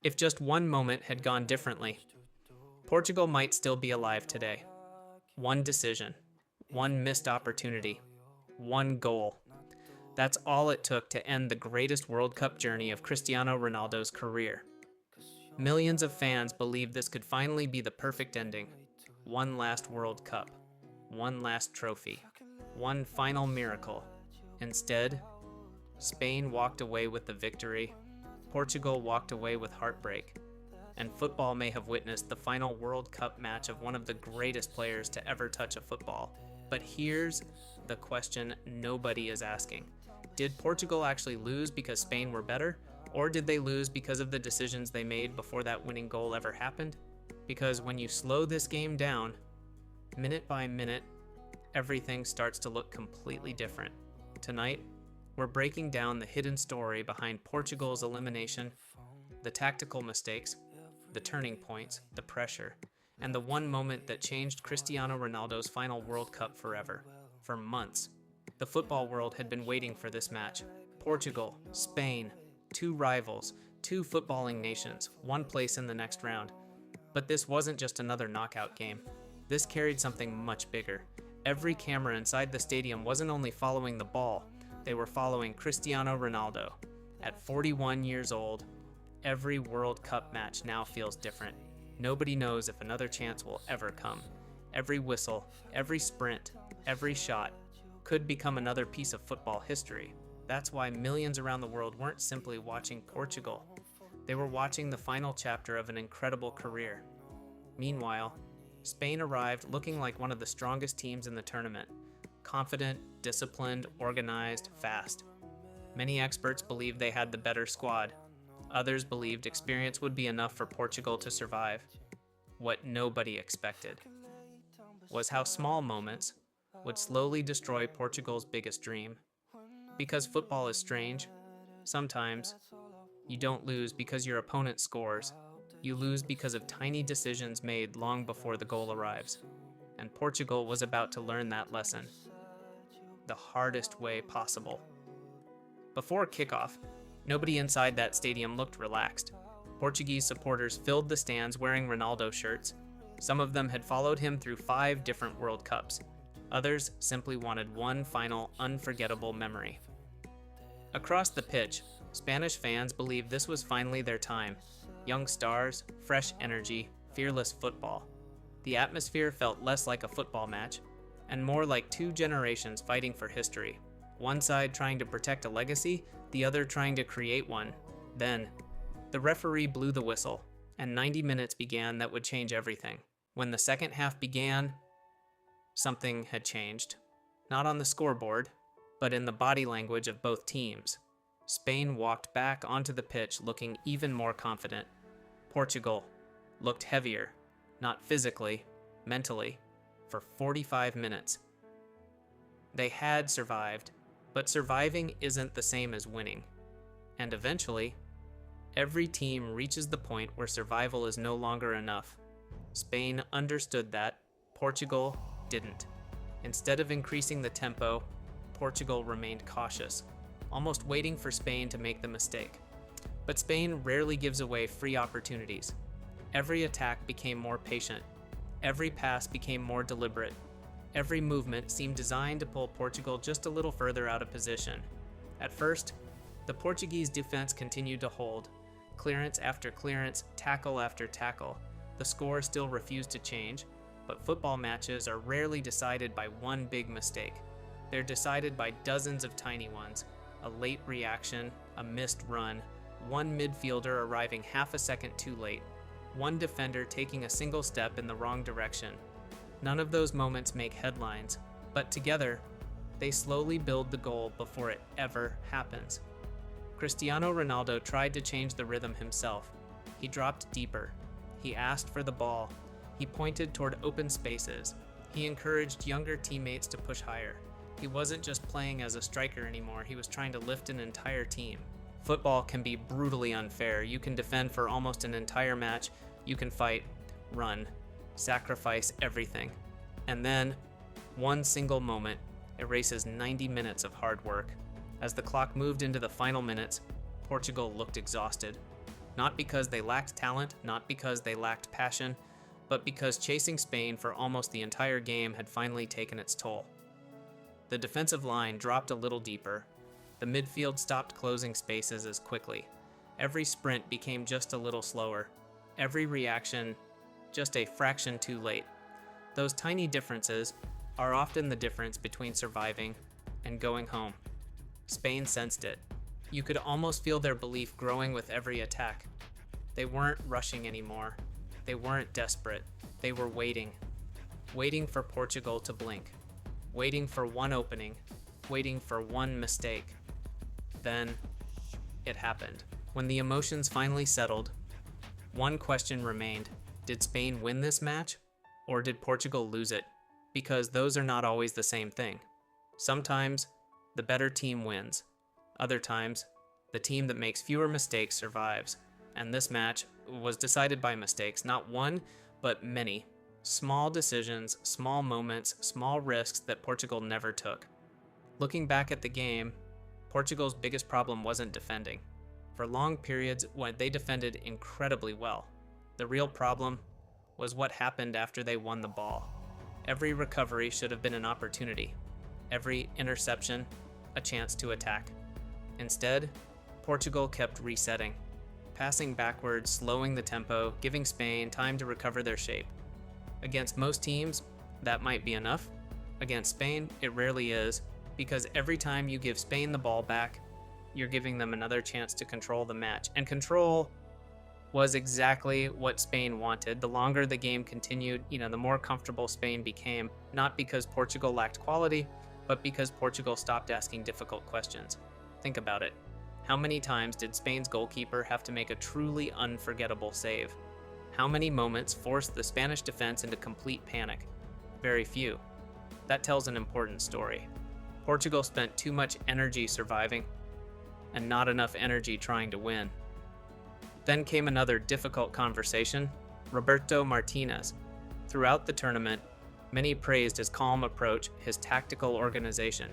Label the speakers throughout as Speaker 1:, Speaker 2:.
Speaker 1: If just one moment had gone differently, Portugal might still be alive today. One decision, one missed opportunity, one goal. That's all it took to end the greatest World Cup journey of Cristiano Ronaldo's career. Millions of fans believed this could finally be the perfect ending. One last World Cup, one last trophy, one final miracle. Instead, Spain walked away with the victory, Portugal walked away with heartbreak, and football may have witnessed the final World Cup match of one of the greatest players to ever touch a football. But here's the question nobody is asking. Did Portugal actually lose because Spain were better? Or did they lose because of the decisions they made before that winning goal ever happened? Because when you slow this game down, minute by minute, everything starts to look completely different. Tonight, we're breaking down the hidden story behind Portugal's elimination, the tactical mistakes, the turning points, the pressure, and the one moment that changed Cristiano Ronaldo's final World Cup forever. For months, the football world had been waiting for this match. Portugal, Spain, two rivals, two footballing nations, one place in the next round. But this wasn't just another knockout game. This carried something much bigger. Every camera inside the stadium wasn't only following the ball, they were following Cristiano Ronaldo. At 41 years old, every World Cup match now feels different. Nobody knows if another chance will ever come. Every whistle, every sprint, every shot could become another piece of football history. That's why millions around the world weren't simply watching Portugal. They were watching the final chapter of an incredible career. Meanwhile, Spain arrived looking like one of the strongest teams in the tournament. Confident, disciplined, organized, fast. Many experts believed they had the better squad. Others believed experience would be enough for Portugal to survive. What nobody expected was how small moments would slowly destroy Portugal's biggest dream. Because football is strange, sometimes you don't lose because your opponent scores. You lose because of tiny decisions made long before the goal arrives. And Portugal was about to learn that lesson the hardest way possible. Before kickoff, nobody inside that stadium looked relaxed. Portuguese supporters filled the stands wearing Ronaldo shirts. Some of them had followed him through 5 different World Cups. Others simply wanted one final, unforgettable memory. Across the pitch, Spanish fans believed this was finally their time. Young stars, fresh energy, fearless football. The atmosphere felt less like a football match, and more like 2 generations fighting for history. One side trying to protect a legacy, the other trying to create one. Then, the referee blew the whistle, and 90 minutes began that would change everything. When the second half began, something had changed. Not on the scoreboard, but in the body language of both teams. Spain walked back onto the pitch looking even more confident. Portugal looked heavier, not physically, mentally, for 45 minutes. They had survived, but surviving isn't the same as winning. And eventually, every team reaches the point where survival is no longer enough. Spain understood that, Portugal didn't. Instead of increasing the tempo, Portugal remained cautious, almost waiting for Spain to make the mistake. But Spain rarely gives away free opportunities. Every attack became more patient. Every pass became more deliberate. Every movement seemed designed to pull Portugal just a little further out of position. At first, the Portuguese defense continued to hold. Clearance after clearance, tackle after tackle. The score still refused to change, but football matches are rarely decided by one big mistake. They're decided by dozens of tiny ones. A late reaction, a missed run, one midfielder arriving half a second too late, one defender taking a single step in the wrong direction. None of those moments make headlines, but together, they slowly build the goal before it ever happens. Cristiano Ronaldo tried to change the rhythm himself. He dropped deeper. He asked for the ball. He pointed toward open spaces. He encouraged younger teammates to push higher. He wasn't just playing as a striker anymore, he was trying to lift an entire team. Football can be brutally unfair. You can defend for almost an entire match. You can fight, run, sacrifice everything. And then, one single moment erases 90 minutes of hard work. As the clock moved into the final minutes, Portugal looked exhausted. Not because they lacked talent, not because they lacked passion, but because chasing Spain for almost the entire game had finally taken its toll. The defensive line dropped a little deeper. The midfield stopped closing spaces as quickly. Every sprint became just a little slower. Every reaction just a fraction too late. Those tiny differences are often the difference between surviving and going home. Spain sensed it. You could almost feel their belief growing with every attack. They weren't rushing anymore. They weren't desperate. They were waiting. Waiting for Portugal to blink. Waiting for one opening. Waiting for one mistake. Then, it happened. When the emotions finally settled, one question remained. Did Spain win this match, or did Portugal lose it? Because those are not always the same thing. Sometimes, the better team wins. Other times, the team that makes fewer mistakes survives. And this match was decided by mistakes, not one, but many. Small decisions, small moments, small risks that Portugal never took. Looking back at the game, Portugal's biggest problem wasn't defending. For long periods, when they defended incredibly well. The real problem was what happened after they won the ball. Every recovery should have been an opportunity. Every interception, a chance to attack. Instead, Portugal kept resetting, passing backwards, slowing the tempo, giving Spain time to recover their shape. Against most teams, that might be enough. Against Spain, it rarely is, because every time you give Spain the ball back, you're giving them another chance to control the match. And control was exactly what Spain wanted. The longer the game continued, the more comfortable Spain became, not because Portugal lacked quality, but because Portugal stopped asking difficult questions. Think about it. How many times did Spain's goalkeeper have to make a truly unforgettable save? How many moments forced the Spanish defense into complete panic? Very few. That tells an important story. Portugal spent too much energy surviving, and not enough energy trying to win. Then came another difficult conversation, Roberto Martinez. Throughout the tournament, many praised his calm approach, his tactical organization,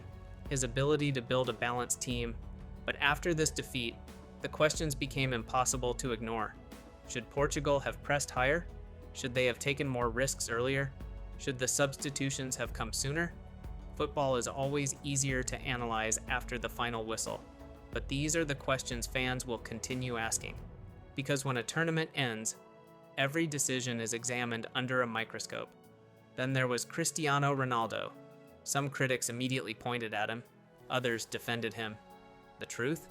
Speaker 1: his ability to build a balanced team. But after this defeat, the questions became impossible to ignore. Should Portugal have pressed higher? Should they have taken more risks earlier? Should the substitutions have come sooner? Football is always easier to analyze after the final whistle. But these are the questions fans will continue asking. Because when a tournament ends, every decision is examined under a microscope. Then there was Cristiano Ronaldo. Some critics immediately pointed at him, others defended him. The truth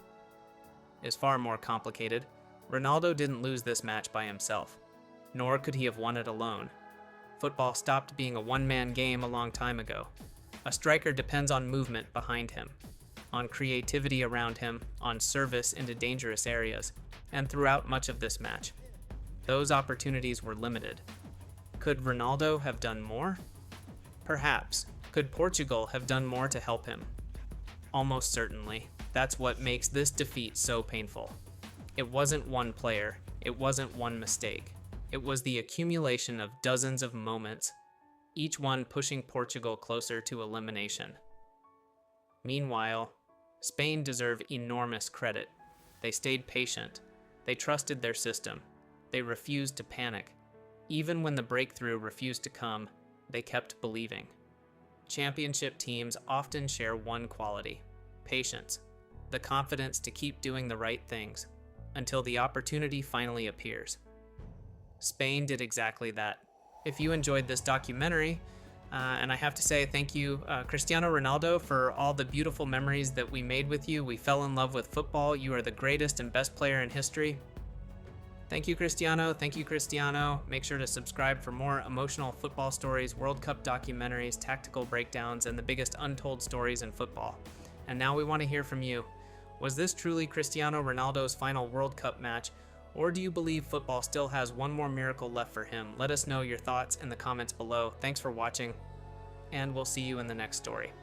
Speaker 1: is far more complicated. Ronaldo didn't lose this match by himself, nor could he have won it alone. Football stopped being a one-man game a long time ago. A striker depends on movement behind him, on creativity around him, on service into dangerous areas. And throughout much of this match, those opportunities were limited. Could Ronaldo have done more? Perhaps. Could Portugal have done more to help him? Almost certainly. That's what makes this defeat so painful. It wasn't one player. It wasn't one mistake. It was the accumulation of dozens of moments, each one pushing Portugal closer to elimination. Meanwhile, Spain deserved enormous credit. They stayed patient. They trusted their system. They refused to panic. Even when the breakthrough refused to come, they kept believing. Championship teams often share one quality: patience, the confidence to keep doing the right things until the opportunity finally appears. Spain did exactly that. If you enjoyed this documentary, and I have to say thank you, Cristiano Ronaldo, for all the beautiful memories that we made with you. We fell in love with football. You are the greatest and best player in history. Thank you, Cristiano. Thank you, Cristiano. Make sure to subscribe for more emotional football stories, World Cup documentaries, tactical breakdowns, and the biggest untold stories in football. And now we want to hear from you. Was this truly Cristiano Ronaldo's final World Cup match? Or do you believe football still has one more miracle left for him? Let us know your thoughts in the comments below. Thanks for watching, and we'll see you in the next story.